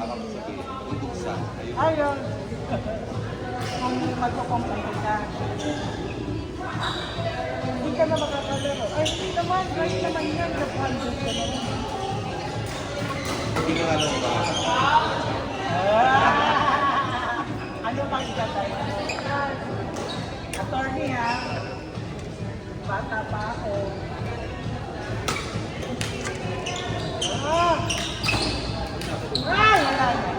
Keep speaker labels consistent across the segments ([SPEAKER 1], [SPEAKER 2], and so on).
[SPEAKER 1] Baka sabihin, ibuksan.
[SPEAKER 2] Ayun. Kung magkukumpay ka. Hindi ka na makakalaro. Ay, hindi naman. Right naman yan. Nag-handle ka naman.
[SPEAKER 1] Hindi ko alam ba?
[SPEAKER 2] Ano bang gatay? Attorney ha? Bata pa ako. Ay, wala na.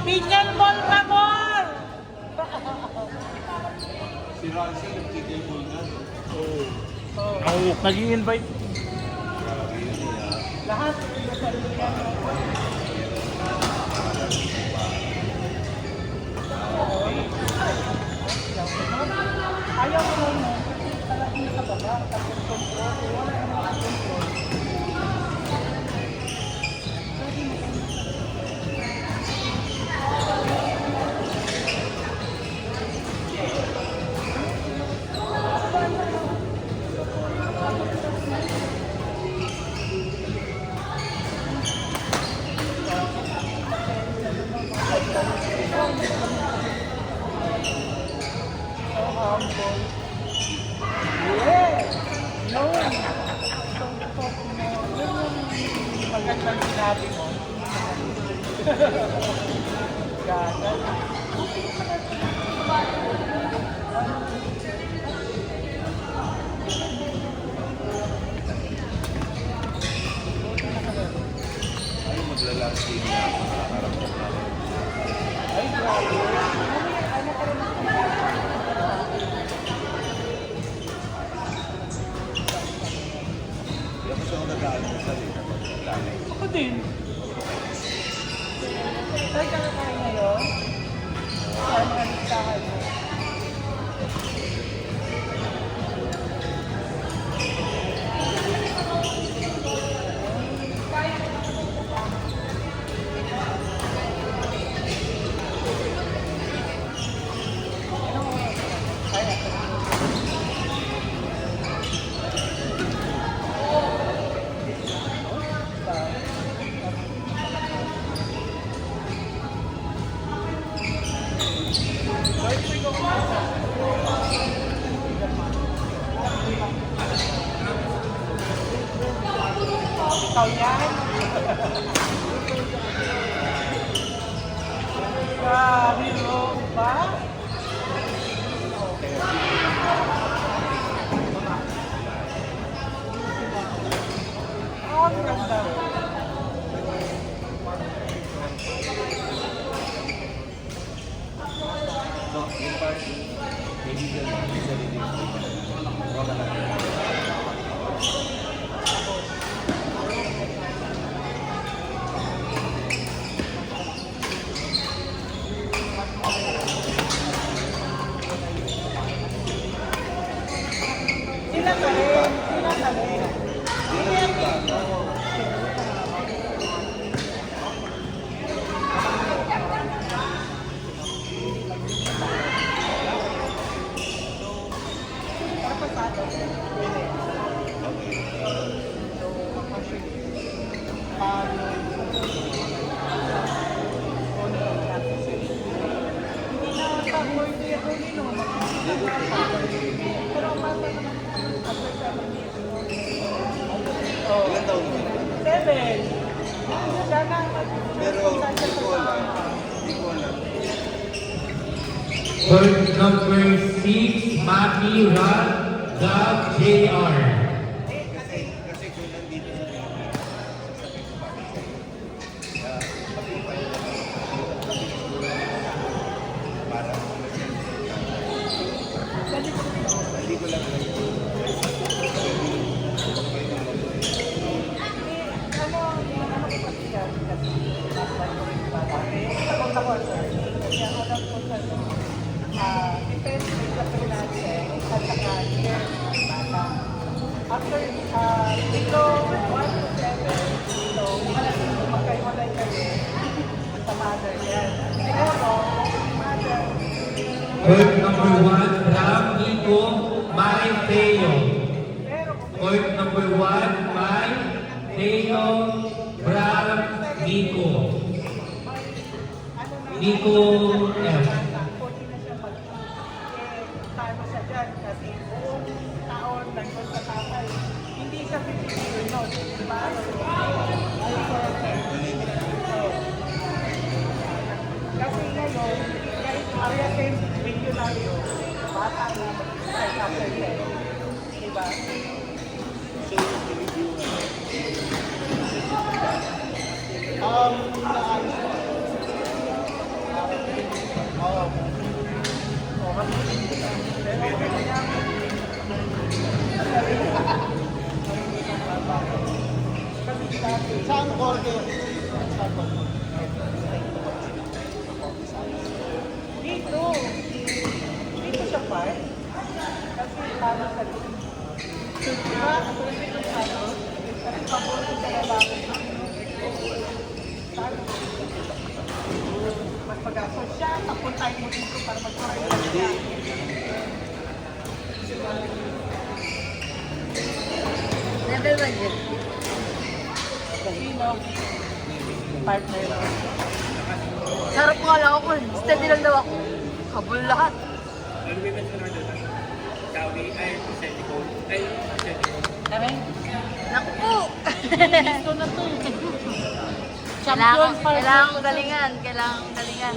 [SPEAKER 2] Pinyan ball ka, ball!
[SPEAKER 1] Si Ronzi, nagkikil mo na.
[SPEAKER 3] Oo, nag-i-invite.
[SPEAKER 1] Grabe yun niya.
[SPEAKER 2] Lahat. Ayaw ko na. Talagang sa baba. Tapos control. Wala ka naman control. Magandang sinabi mo. Gagal.
[SPEAKER 1] Ay, maglalast game na ako. Nakaramdam na rin.
[SPEAKER 2] Ay, grabe. Ano ka rin
[SPEAKER 1] Hindi ako siya nag-aalam sa salita. Lalay.
[SPEAKER 2] ako din. Ay, kakakain ngayon? Saan ang listahan mo? Ikaw yan? Grabe mo ba? Ang ganda.
[SPEAKER 1] No, yung part, maybe the sarili ko. Wala na.
[SPEAKER 2] Sila ka rin. Sila ka rin.
[SPEAKER 1] Ilan taon naman?
[SPEAKER 2] 7. Sana
[SPEAKER 1] Pero hindi ko alam. Hindi ko alam.
[SPEAKER 3] Bird number 6, Maki Rod Gab JR.
[SPEAKER 1] Kasi kung nandito sa Pilipinas, sasabihin ko bakit. Kaya, pati pa yun.
[SPEAKER 2] Sagot ako, sir. Kaya alam ko, sir, depende sa pinansin at saka year ng bata. After, below 1 to 7, so, magkaiwalay kayo sa mother yan. Pero, mother,
[SPEAKER 3] Court number 1, Ram Nico May Teo. Court number 1, May Teo Ram Nico. Nico F.
[SPEAKER 2] Pwede na siya paano siya dyan kasi buong taon nandun sa tatay. Hindi siya pipigil nun. Diba? Kasi ngayon, kahit area 10 milyonaryo, bata na mag-start after 10. Diba? Naayos ko. Oo. Saan korte? Dito. Dito siya park. Kasi para sa diba? Ako rin dito sa ano. Kasi paborito sa lalaki. Saan? Magpag-aso siya. Papuntay mo dito para magpapagawa siya.
[SPEAKER 4] Level 1 yun.
[SPEAKER 2] Sino? Partner.
[SPEAKER 4] Sarap nga lang ako. Steady lang daw ako. Kabul lahat.
[SPEAKER 2] Kami?
[SPEAKER 4] Naku po!
[SPEAKER 2] Gusto na to.
[SPEAKER 4] Kailangan ko galingan. Kailangan ko galingan.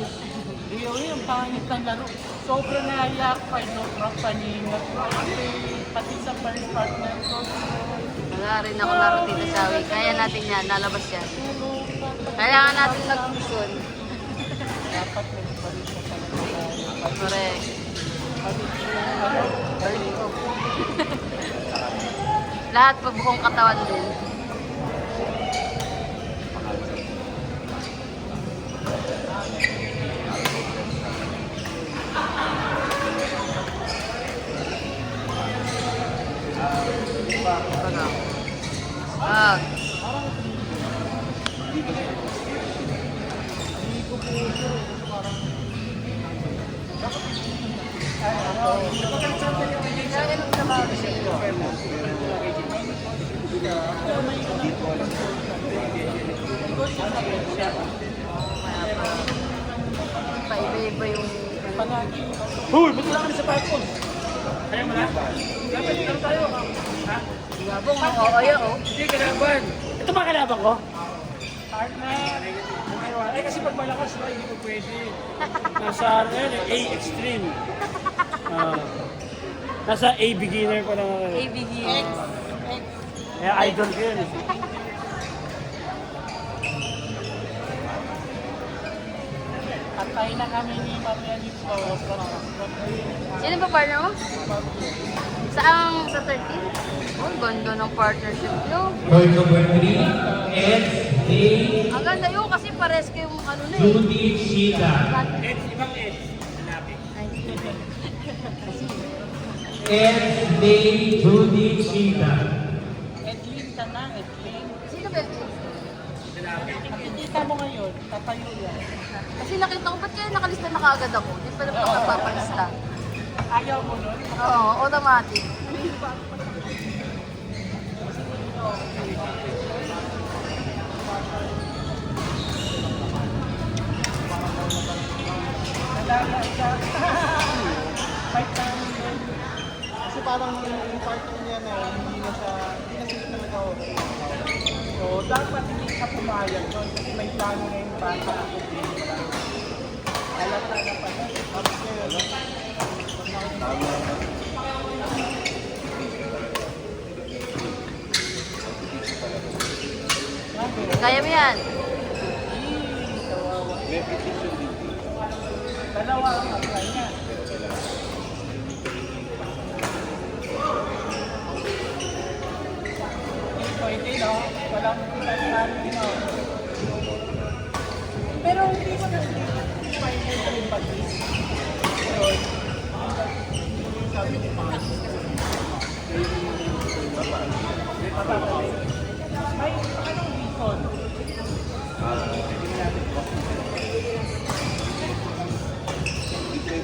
[SPEAKER 2] Rio, yung pangit ng laro. Sobrang naiyak pa. Sobrang paningat. Pati sa partner ko.
[SPEAKER 4] Wala rin ako laro dito sa Awi. Kaya natin yan. Lalabas yan. Kailangan natin mag-puson.
[SPEAKER 2] Dapat nagpalit sa talaga.
[SPEAKER 4] Correct. Lahat pa buong katawan din. Ah. Paiba-iba yung...
[SPEAKER 2] Huy! Ba't wala kami sa parkon? Kaya mo na? Dapat lang tayo. Ha?
[SPEAKER 4] Gabong, oo, oo.
[SPEAKER 2] Hindi, kalaban. Ito ba kalaban ko? Partner. Eh kasi pag malakas na, hindi ko pwede. Nasa A extreme. Nasa A beginner pa lang ako.
[SPEAKER 4] ABG.
[SPEAKER 2] Kaya idol ko yun. Patay na kami ni Maria Nito.
[SPEAKER 4] Sino ba partner mo? Sa 13? Oh, ganda ng partnership nyo.
[SPEAKER 3] Court number 3, S. A.
[SPEAKER 4] Ang ganda yun kasi pares kayong ano na eh.
[SPEAKER 3] Judy Sheila.
[SPEAKER 2] Ibang Ed.
[SPEAKER 3] S. A. Judy Sheila.
[SPEAKER 2] Edlin ka na, Edlin.
[SPEAKER 4] Sino ba yun?
[SPEAKER 2] Nakikita mo ngayon, tatayo yan.
[SPEAKER 4] Kasi nakita ko, ba't kaya nakalista na kaagad ako? Di pa naman ako nagpapalista.
[SPEAKER 2] Ayaw mo nun?
[SPEAKER 4] Oo, automatic.
[SPEAKER 2] Nalala siya. Fight namin yun. Kasi parang yung partner niya na hindi na sila talaga so, dapat hindi ka pumayag doon kasi may plano na yung bata ako din. Halata na pala. Tapos
[SPEAKER 4] Kaya mo yan.
[SPEAKER 2] dalawa ang apply niya. Pwede, no? Walang plano, no? hindi ko na final ko yung bagis. Yun. Sabi ni Paz. May anong reason?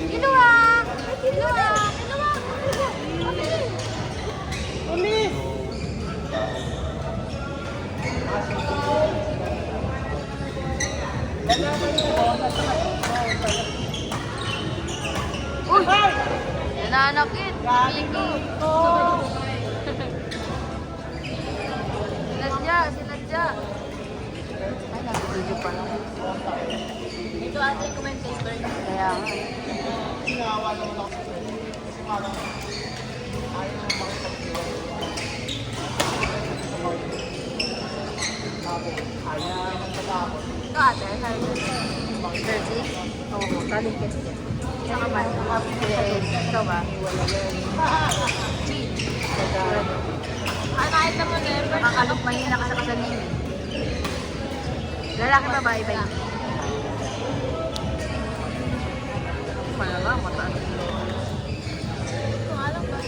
[SPEAKER 4] Kinuha! Kinuha! Kinuha!
[SPEAKER 2] Ulis! Nalaman ko na sa
[SPEAKER 4] Uy! Nananakit!
[SPEAKER 2] galing
[SPEAKER 4] Kiki!
[SPEAKER 2] dito.
[SPEAKER 4] Sinadya! Sinadya! Ay, nag-video pa lang. Ito ate, commentator. Kaya nga.
[SPEAKER 2] Ginawa naman ako sa sarili. Kasi parang ayaw naman makipag-iwan. Ayaw naman matakot.
[SPEAKER 4] Ito ate, sabi mo. Jersey? Oo, kaling kasi. Isa ka man. Ikaw ba? Kahit naman never. Nakakalok mahina ka sa kasanin. Lalaki ba ba? Iba yun? Malala, mataas. Kung alam ba?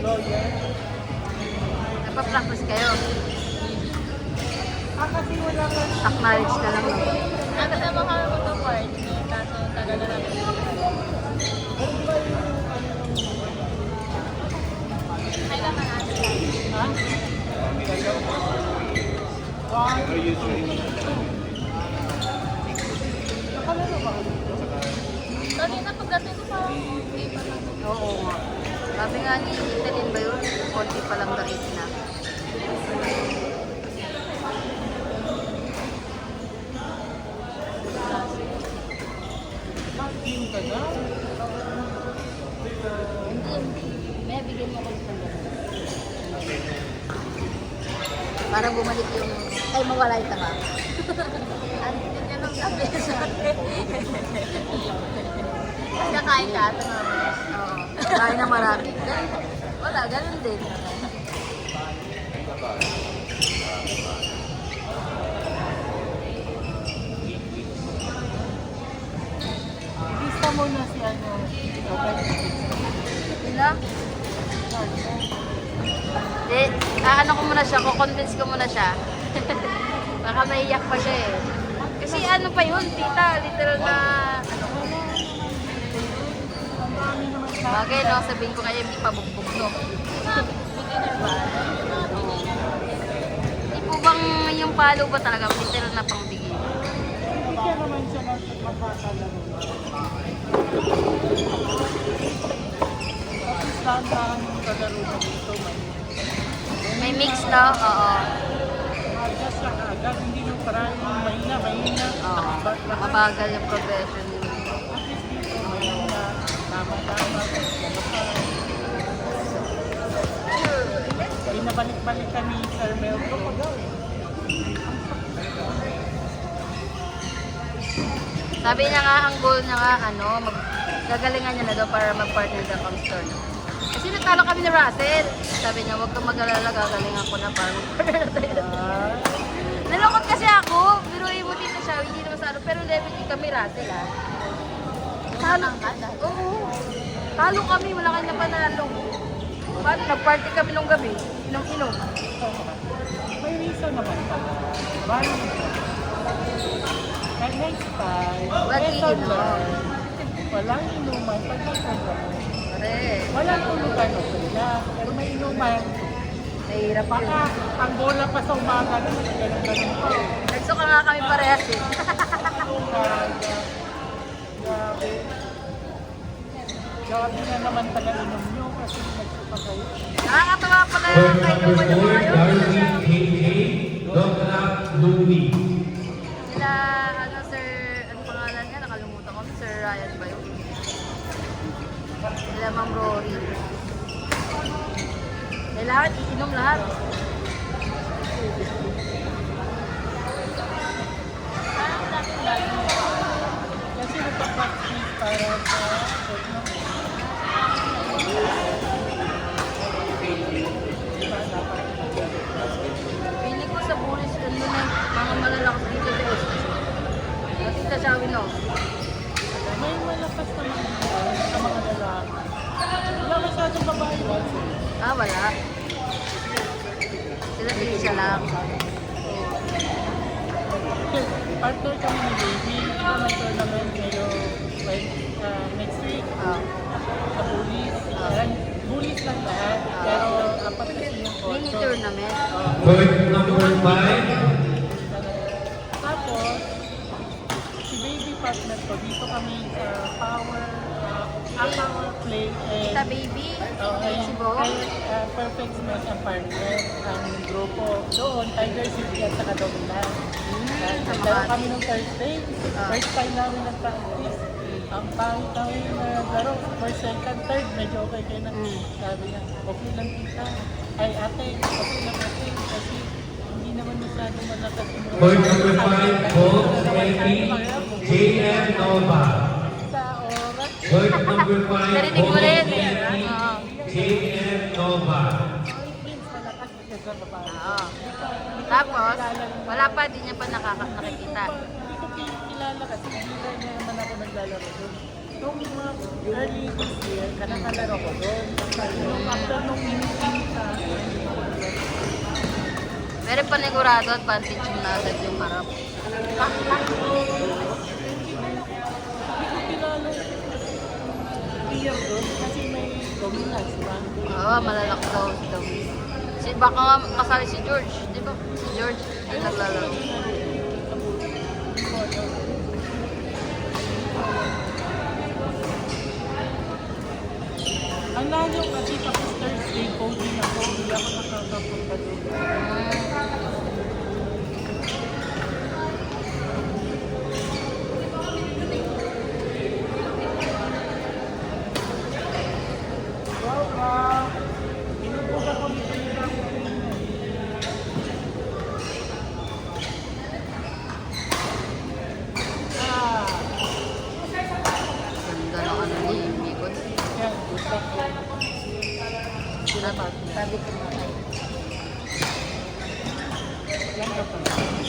[SPEAKER 2] Lawyer.
[SPEAKER 4] Nagpa-practice kayo.
[SPEAKER 2] Kasi wala ka.
[SPEAKER 4] Acknowledge ka lang.
[SPEAKER 5] Ano naman kami mag-part? Kaso tagal na namin. Kailangan natin.
[SPEAKER 2] Ha?
[SPEAKER 1] Pero usually,
[SPEAKER 2] Nakalaro ba ka dito?
[SPEAKER 5] Kanina pagdating ko parang okay pa lang.
[SPEAKER 4] Oo nga. Sabi nga ni Italin ba yun? Konti pa lang na rin na.
[SPEAKER 2] Mag-game ka na?
[SPEAKER 5] Hindi. May bigyan mo ako sa
[SPEAKER 4] Para bumalik yung... Ay, mawala yung tama.
[SPEAKER 5] Ano yun yan ang sabi sa akin? Kakain ka ito naman.
[SPEAKER 4] Oo. Kain na marami. Wala, ganun din.
[SPEAKER 2] Isa mo na si ano.
[SPEAKER 4] Sila? Di, ano ko muna siya, kukonvince ko muna siya. Baka maiyak pa siya eh. Kasi ano pa yun, tita, literal na... Bagay, no? Sabihin ko kaya hindi pa bugbog, no?
[SPEAKER 5] Beginner ba?
[SPEAKER 4] Di po bang yung palo ba talaga, literal na pang bigay?
[SPEAKER 2] Kaya naman siya na makakalaro. Tapos dahan-dahan yung kalaro na dito.
[SPEAKER 4] May mix, no? Oo.
[SPEAKER 2] Adjust siya agad. Hindi yung parang mahina.
[SPEAKER 4] Oo. Mabagal yung progression.
[SPEAKER 2] At least dito, mahina. Tama-tama. Pinabalik-balik kami Sir Melco pagaw eh.
[SPEAKER 4] Sabi niya nga, ang goal niya nga, gagalingan niya na daw para mag-partner sa Comstore. Kasi natalo kami ni Russell. Sabi niya, huwag kang mag-alala, gagalingan ko na para mag-partner na tayo. Nalungkot kasi ako, biruin mo dito siya, hindi naman sa ano, pero level din kami Russell ha. Talo. Oo. Talo kami, wala kang napanalo. Paano? Nag-party kami nung gabi, inom-inom.
[SPEAKER 2] May reason naman pala. Bali. Kahit next time,
[SPEAKER 4] Ba't
[SPEAKER 2] lesson
[SPEAKER 4] iinom?
[SPEAKER 2] learned. Walang inuman pag nagkagawa.
[SPEAKER 4] Pare,
[SPEAKER 2] Walang tulugan okay na. Pero may inuman.
[SPEAKER 4] nahihirap yun.
[SPEAKER 2] Baka ang bola pa sa umaga na ganun-ganun pa eh.
[SPEAKER 4] Nagsuka nga kami parehas eh.
[SPEAKER 2] Grabe. Grabe na naman pala inom nyo kasi nagsuka kayo.
[SPEAKER 4] Nakakatawa pala
[SPEAKER 3] For
[SPEAKER 4] yung kainuman
[SPEAKER 3] number
[SPEAKER 4] yung
[SPEAKER 3] 4,
[SPEAKER 4] mga yun.
[SPEAKER 3] Darcy KK, Dr. Louie.
[SPEAKER 4] Sila, sir, ano pangalan niya? Nakalimutan ko. Sir Ryan ba yun? Sila Ma'am Rory. Eh, lahat, iinom lahat.
[SPEAKER 2] Kasi nagpa-practice para sa
[SPEAKER 4] Ah, wala. Sila isa lang.
[SPEAKER 2] Partner kami ni Baby. May tournament ngayong next week
[SPEAKER 4] Ah.
[SPEAKER 2] sa Bullies. Bullies lang lahat. Pero apat kasi yung
[SPEAKER 4] Mini
[SPEAKER 2] photo.
[SPEAKER 4] tournament.
[SPEAKER 3] Court number 5.
[SPEAKER 2] Tapos, si Baby partner ko, dito kami sa Power Play.
[SPEAKER 4] Kita baby. Si Bo.
[SPEAKER 2] Perfect Smash ang partner. Ang grupo doon, Tiger City at saka Dominan. Naglaro kami ng Thursday. First time namin nag-practice. Ang pangit namin na naglaro. First, second, third, medyo okay kayo na. Sabi niya, okay lang kita. Ay ate, okay lang ate. Kasi hindi naman masyado malakas.
[SPEAKER 3] Court number 5, Bolt Amy, JM Nova.
[SPEAKER 2] Sa oras,
[SPEAKER 3] Court number 5,
[SPEAKER 4] Narinig mo
[SPEAKER 3] Bolt
[SPEAKER 4] rin.
[SPEAKER 3] Amy,
[SPEAKER 4] Oo.
[SPEAKER 3] JM Nova.
[SPEAKER 2] Philippines, malakas siya sa babae.
[SPEAKER 4] Oo. Tapos, wala pa, di niya pa nakikita.
[SPEAKER 2] Hindi ko kilala kasi hindi na naman ako naglalaro doon. Nung mga early this year, nakakalaro ko doon. After nung minita,
[SPEAKER 4] Pero panigurado, advantage yung nasa yung harap.
[SPEAKER 2] hindi ko kilala player doon kasi may dominance ba?
[SPEAKER 4] Oo, malalaki daw si David. Baka nga kasali si George, di ba? Si George yung naglalaro.
[SPEAKER 2] Ang lalo kasi tapos Thursday, voting ako, hindi ako nakakapunta doon. Wow, wow! Inubos ako dito yung
[SPEAKER 4] Ganda ng ano ni Bicol.
[SPEAKER 2] yan, good luck po.
[SPEAKER 4] Sabi ko na.
[SPEAKER 2] Yan ka pa.